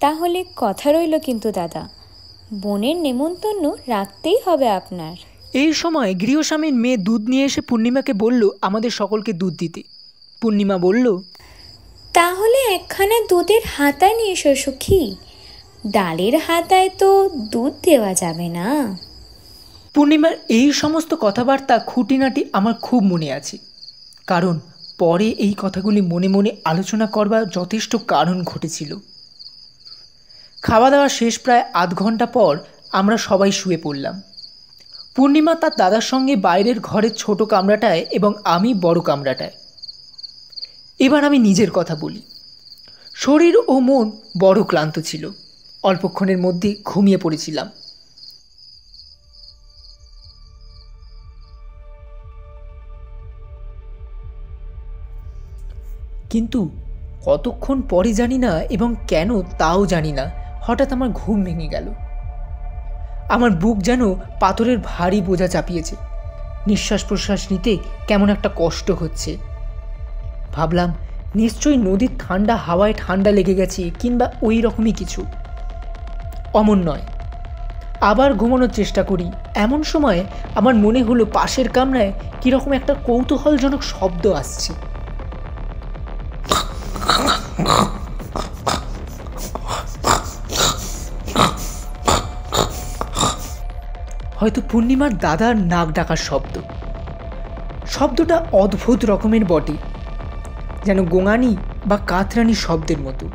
[SPEAKER 8] তাহলে কথা রইল কিন্তু দাদা, বোনের নেমন্তন্ন রাখতেই হবে আপনার।
[SPEAKER 3] এই সময় গৃহস্বামীর মেয়ে দুধ নিয়ে এসে পূর্ণিমাকে বলল আমাদের সকলকে দুধ দিতে। পূর্ণিমা বলল,
[SPEAKER 8] তাহলে একখানা দুধের হাতা নিয়ে এসো সখী, ডালের হাতায় তো দুধ দেওয়া যাবে না।
[SPEAKER 3] পূর্ণিমার এই সমস্ত কথাবার্তা খুঁটিনাটি আমার খুব মনে আছে, কারণ পরে এই কথাগুলি মনে মনে আলোচনা করবার যথেষ্ট কারণ ঘটেছিল। খাওয়া দাওয়া শেষ প্রায় আধ ঘন্টা পর আমরা সবাই শুয়ে পড়লাম। পূর্ণিমা তার দাদার সঙ্গে বাইরের ঘরের ছোট কামরাটায় এবং আমি বড় কামরাটায়। এবার আমি নিজের কথা বলি। শরীর ও মন বড় ক্লান্ত ছিল, অল্পক্ষণের মধ্যে ঘুমিয়ে পড়েছিলাম। কিন্তু কতক্ষণ পরে জানি না এবং কেন তাও জানি না, হঠাৎ আমার ঘুম ভেঙে গেল। আমার বুক যেন পাথরের ভারী বোঝা চাপিয়েছে, নিঃশ্বাস প্রশ্বাস নিতে কেমন একটা কষ্ট হচ্ছে। ভাবলাম নিশ্চয়ই নদীর ঠান্ডা হাওয়ায় ঠান্ডা লেগে গেছে কিংবা ওই রকমই কিছু। অমন নয়। আবার ঘুমানোর চেষ্টা করি, এমন সময় আমার মনে হলো পাশের কামরায় কীরকম একটা কৌতূহলজনক শব্দ আসছে। হয়তো পূর্ণিমার দাদার নাক ডাকার শব্দ। শব্দটা অদ্ভুত রকমের বটে, যেন গোঙানি বা কাতরানি শব্দের মতো।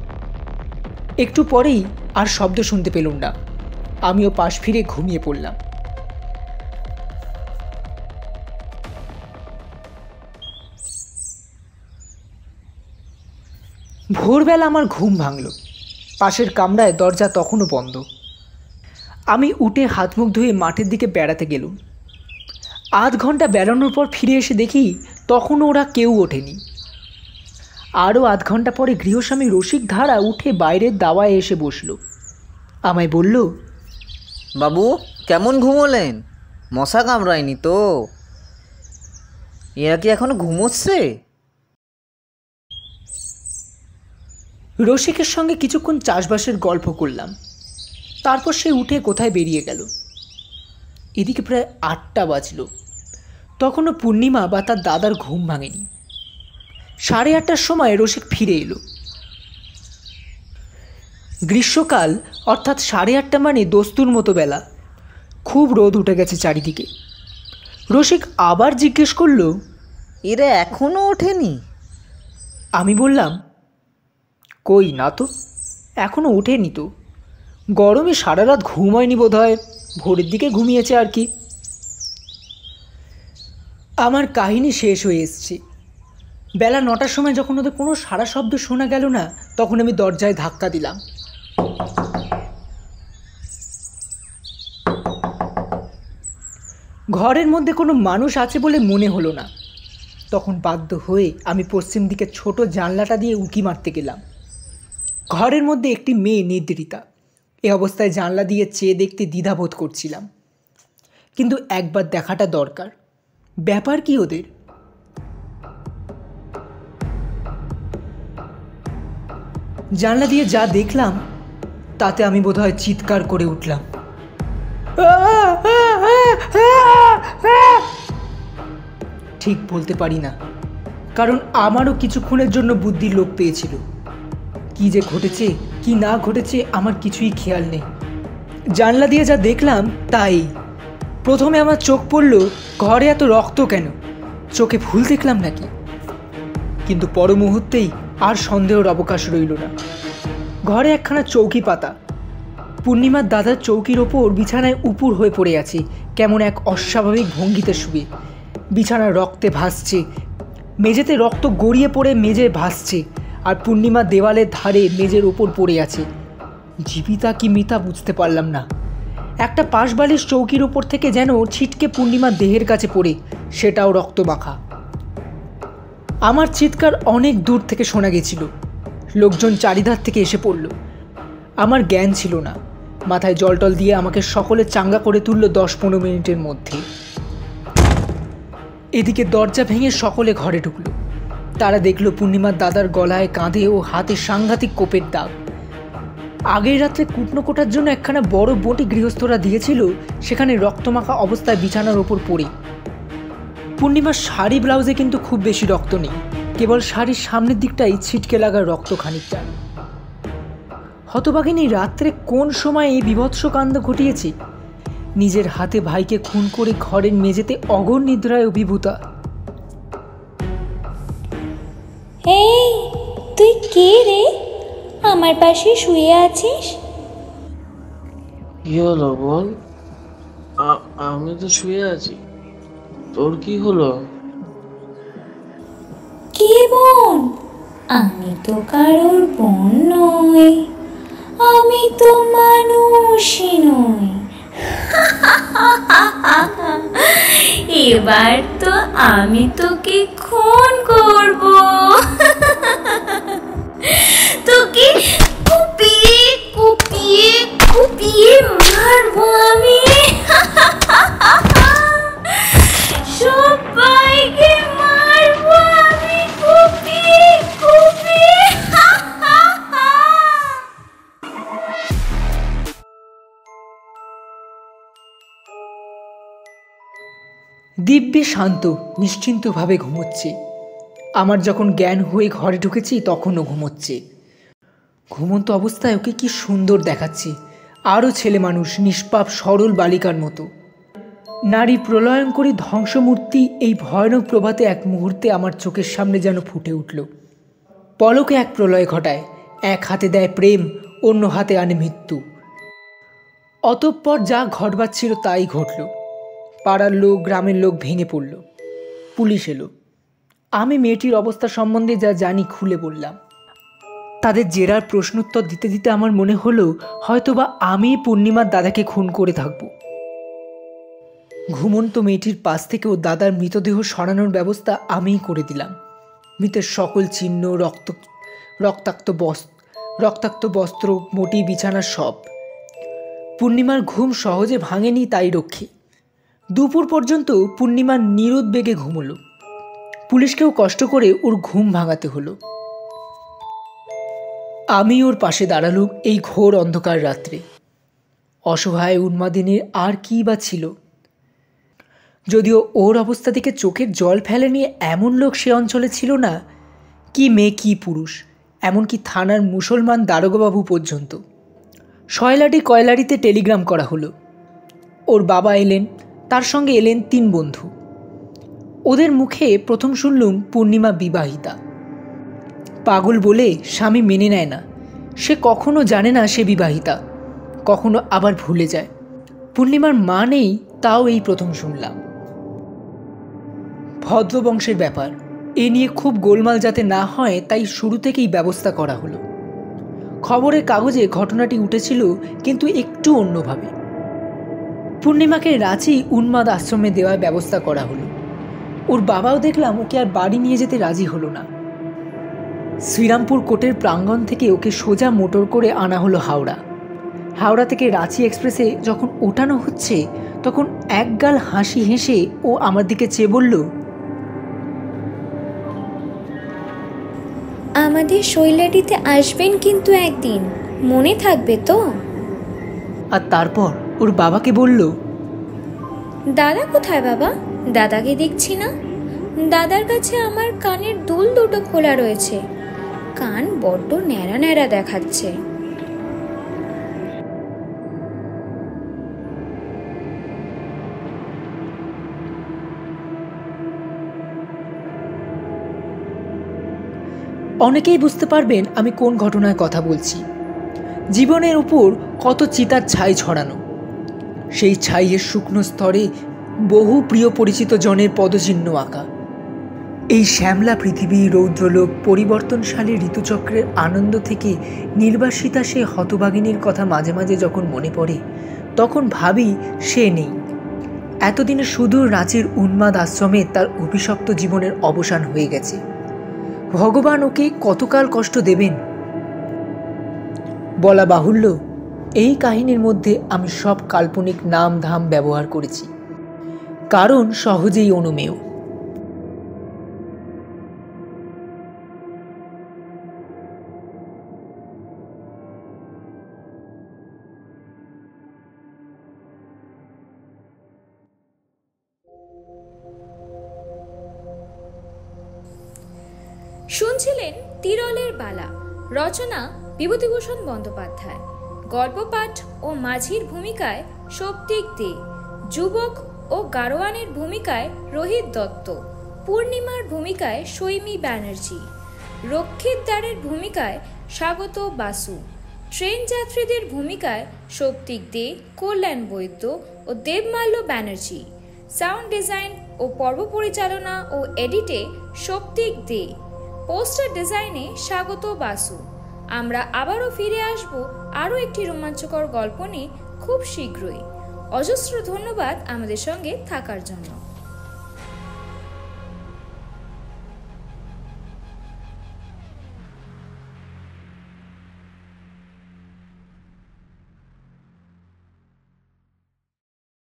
[SPEAKER 3] একটু পরেই আর শব্দ শুনতে পেলাম না, আমিও পাশ ফিরে ঘুমিয়ে পড়লাম। ভোরবেলা আমার ঘুম ভাঙল। পাশের কামরায় দরজা তখনও বন্ধ। আমি উঠে হাত মুখ ধুয়ে মাঠের দিকে বেড়াতে গেলুম। আধ ঘন্টা বেড়ানোর পর ফিরে এসে দেখি তখনও ওরা কেউ ওঠেনি। আরও আধ ঘন্টা পরে গৃহস্বামী রসিক ধারা উঠে বাইরের দাওয়ায় এসে বসল। আমায় বলল,
[SPEAKER 9] বাবু কেমন ঘুমোলেন? মশা কামড়ায়নি তো? এরা কি এখনো ঘুমোচ্ছে?
[SPEAKER 3] রসিকের সঙ্গে কিছুক্ষণ চাষবাসের গল্প করলাম, তারপর সে উঠে কোথায় বেরিয়ে গেল। এদিকে প্রায় 8টা বাজল, তখনও পূর্ণিমা বা তার দাদার ঘুম ভাঙেনি। 8:30টার সময় রসিক ফিরে এলো। গ্রীষ্মকাল, অর্থাৎ 8:30 মানে দস্তুর মতো বেলা। খুব রোদ উঠে গেছে চারিদিকে। রসিক আবার জিজ্ঞেস করল,
[SPEAKER 9] এরা এখনো ওঠেনি?
[SPEAKER 3] আমি বললাম, কই না তো, এখনও ওঠেনি তো। গরমে সারা রাত ঘুম হয়নি বোধ হয়, ভোরের দিকে ঘুমিয়েছে আর কি। আমার কাহিনী শেষ হয়ে এসছে। বেলা 9টার সময় যখন ওদের কোনো সারা শব্দ শোনা গেল না, তখন আমি দরজায় ধাক্কা দিলাম। ঘরের মধ্যে কোনো মানুষ আছে বলে মনে হলো না। তখন বাধ্য হয়ে আমি পশ্চিম দিকে ছোট জানলাটা দিয়ে উঁকি মারতে গেলাম। ঘরের মধ্যে একটি মেয়ে নিদ্রিতা। এ অবস্থায় জানলা দিয়ে চেয়ে দেখতে দ্বিধাবোধ করছিলাম, কিন্তু একবার দেখাটা দরকার। ব্যাপার কি ওদের? জানলা দিয়ে যা দেখলাম তাতে আমি বোধহয় চিৎকার করে উঠলাম। ঠিক বলতে পারি না, কারণ আমারও কিছুক্ষণের জন্য বুদ্ধির লোপ পেয়েছিল। কি যে ঘটেছে কি না ঘটেছে আমার কিছুই খেয়াল নেই। জানলা দিয়ে যা দেখলাম তাই। প্রথমে আমার চোখ পড়ল ঘরে এত রক্ত কেন, চোখে ভুল দেখলাম নাকি? কিন্তু পর মুহূর্তেই আর সন্দেহের অবকাশ রইল না। ঘরে একখানা চৌকি পাতা। পূর্ণিমার দাদার চৌকির ওপর বিছানায় উপুর হয়ে পড়ে আছে, কেমন এক অস্বাভাবিক ভঙ্গিতে শুয়ে। বিছানা রক্তে ভাসছে, মেঝেতে রক্ত গড়িয়ে পড়ে মেঝে ভাসছে, আর পূর্ণিমা দেওয়ালের ধারে মেঝের ওপর পড়ে আছে। জীবিতা কি মৃতা বুঝতে পারলাম না। একটা পাশবালিশ চৌকির ওপর থেকে যেন ছিটকে পূর্ণিমার দেহের কাছে পড়ে, সেটাও রক্ত মাখা। আমার চিৎকার অনেক দূর থেকে শোনা গেছিল। লোকজন চারিধার থেকে এসে পড়ল। আমার জ্ঞান ছিল না। মাথায় জল টল দিয়ে আমাকে সকলে চাঙ্গা করে তুলল 10-15 মিনিটের মধ্যে। এদিকে দরজা ভেঙে সকলে ঘরে ঢুকল। তারা দেখল পূর্ণিমার দাদার গলায়, কাঁধে ও হাতে সাংঘাতিক কোপের দাগ। আগের রাত্রে কুটনো কোটার জন্য একখানা বড় বটি গৃহস্থরা দিয়েছিল, সেখানে রক্তমাখা অবস্থায় বিছানার ওপর পড়ে। পূর্ণিমার শাড়ি ব্লাউজে কিন্তু খুব বেশি রক্ত নেই, কেবল শাড়ির সামনের দিকটাই ছিটকে লাগা রক্ত খানিকটা। হতভাগিনী রাত্রে কোন সময় এই বীভৎস কাণ্ড ঘটিয়েছে? নিজের হাতে ভাইকে খুন করে ঘরের মেঝেতে অঘোর নিদ্রায় অভিভূতা।
[SPEAKER 8] এই তুই কে রে, আমার পাশে শুয়ে আছিস?
[SPEAKER 1] কি হলো বল? আমি তো শুয়ে আছি, তোর কি হলো?
[SPEAKER 8] কে বোন? আমি তো কারোর বোন নই, আমি তো মানুষই নই। এবার তো আমি তোকে খুন করব, তোকে কুপিয়ে কুপিয়ে কুপিয়ে মারবো আমি, সবাইকে মারবো আমি কুপিয়ে কুপিয়ে।
[SPEAKER 3] দিব্যি শান্ত নিশ্চিন্তভাবে ঘুমোচ্ছে। আমার যখন জ্ঞান হয়ে ঘরে ঢুকেছি তখনও ঘুমোচ্ছে। ঘুমন্ত অবস্থায় ওকে কি সুন্দর দেখাচ্ছে, আরও ছেলে মানুষ, নিষ্পাপ সরল বালিকার মতো। নারী প্রলয়ঙ্করী ধ্বংসমূর্তি এই ভয়ানক প্রভাতে এক মুহূর্তে আমার চোখের সামনে যেন ফুটে উঠল। পলকে এক প্রলয় ঘটায়, এক হাতে দেয় প্রেম, অন্য হাতে আনে মৃত্যু। অতঃপর যা ঘটবার ছিল তাই ঘটল। পাড়ার লোক, গ্রামের লোক ভেঙে পড়ল। পুলিশ এলো। আমি মেয়েটির অবস্থা সম্বন্ধে যা জানি খুলে বললাম। তাদের জেরার প্রশ্নোত্তর দিতে দিতে আমার মনে হলো হয়তোবা আমি পূর্ণিমার দাদাকে খুন করে থাকব। ঘুমন্ত মেয়েটির পাশ থেকেও দাদার মৃতদেহ সরানোর ব্যবস্থা আমিই করে দিলাম। মৃতের সকল চিহ্ন, রক্তাক্ত বস্ত্র, মোটি বিছানা সব। পূর্ণিমার ঘুম সহজে ভাঙেনি, তাই রক্ষী। দুপুর পর্যন্ত পূর্ণিমার নিরুদ্বেগে ঘুমোলো। পুলিশকেও কষ্ট করে ওর ঘুম ভাঙাতে হলো। আমি ওর পাশে দাঁড়ালুম এই ঘোর অন্ধকার রাত্রে। অসহায় উন্মাদিনীর আর কি বা ছিল? যদিও ওর অবস্থা থেকে চোখের জল ফেলেনি এমন লোক সে অঞ্চলে ছিল না। কি মেয়ে কি পুরুষ, এমনকি থানার মুসলমান দারোগাবাবু পর্যন্ত। শয়লাটি কয়লারিতে টেলিগ্রাম করা হলো। ওর বাবা এলেন, তার সঙ্গে এলেন 3 বন্ধু। ওদের মুখে প্রথম শুনলুম পূর্ণিমা বিবাহিতা। পাগল বলে স্বামী মেনে নেয় না, সে কখনো জানে না সে বিবাহিতা, কখনো আবার ভুলে যায়। পূর্ণিমার মা নেই, তাও এই প্রথম শুনলাম। ভদ্রবংশের ব্যাপার, এ নিয়ে খুব গোলমাল যাতে না হয় তাই শুরু থেকেই ব্যবস্থা করা হলো। খবরের কাগজে ঘটনাটি উঠেছিল, কিন্তু একটু অন্যভাবে। পূর্ণিমাকে রাঁচি উন্মাদ আশ্রমে দেওয়ার ব্যবস্থা করা হলো। ওর বাবাও দেখলাম ওকে আর বাড়ি নিয়ে যেতে রাজি হলো না। শ্রীরামপুর কোর্টের প্রাঙ্গণ থেকে ওকে সোজা মোটর করে আনা হলো হাওড়া। হাওড়া থেকে রাঁচি এক্সপ্রেসে যখন ওঠানো হচ্ছে তখন একগাল হাসি হেসে ও আমার দিকে চেয়ে বলল,
[SPEAKER 8] আমাদের শৈলাটিতে আসবেন কিন্তু একদিন, মনে থাকবে তো?
[SPEAKER 3] আর তারপর ওর বাবাকে বলল,
[SPEAKER 8] দাদা কোথায় বাবা? দাদাকে দেখছি না। দাদার কাছে আমার কানের দুল দুটো খোলা রয়েছে, কান বড্ড ন্যাড়া ন্যাড়া দেখাচ্ছে।
[SPEAKER 3] অনেকেই বুঝতে পারবেন আমি কোন ঘটনার কথা বলছি। জীবনের উপর কত চিতার ছাই ছড়ানো, সেই ছাইয়ের শুকনো স্তরে বহু প্রিয় পরিচিত জনের পদচিহ্ন আঁকা। এই শ্যামলা পৃথিবী, রৌদ্রলোক, পরিবর্তনশালী ঋতুচক্রের আনন্দ থেকে নির্বাসিতা সে হতভাগিনীর কথা মাঝে মাঝে যখন মনে পড়ে তখন ভাবি সে নেই। এতদিনে সুদূর রাঁচির উন্মাদ আশ্রমে তার অভিশপ্ত জীবনের অবসান হয়ে গেছে। ভগবান ওকে কতকাল কষ্ট দেবেন বলা বাহুল্য। এই কাহিনীর মধ্যে আমি সব কাল্পনিক নাম ধাম ব্যবহার করেছি, কারণ সহজেই অনুমেয়।
[SPEAKER 2] শুনছিলেন তিরলের বালা, রচনা বিভূতিভূষণ বন্দ্যোপাধ্যায়। গল্প পাঠ ও মাঝির ভূমিকায় সৌপ্তিক দে, যুবক ও গারোয়ানের ভূমিকায় রোহিত দত্ত, পূর্ণিমার ভূমিকায় সৈমী ব্যানার্জি, রক্ষিতদারের ভূমিকায় স্বাগত বাসু, ট্রেন যাত্রীদের ভূমিকায় সৌপ্তিক দে, কল্যাণ বৈদ্য ও দেবমাল্য ব্যানার্জি, সাউন্ড ডিজাইন ও পর্ব পরিচালনা ও এডিটে সৌপ্তিক দে, পোস্টার ডিজাইনে স্বাগত বাসু। আমরা আবারও ফিরে আসব আরও একটি রোমাঞ্চকর গল্প নিয়ে খুব শীঘ্রই। অজস্র ধন্যবাদ আমাদের সঙ্গে থাকার জন্য।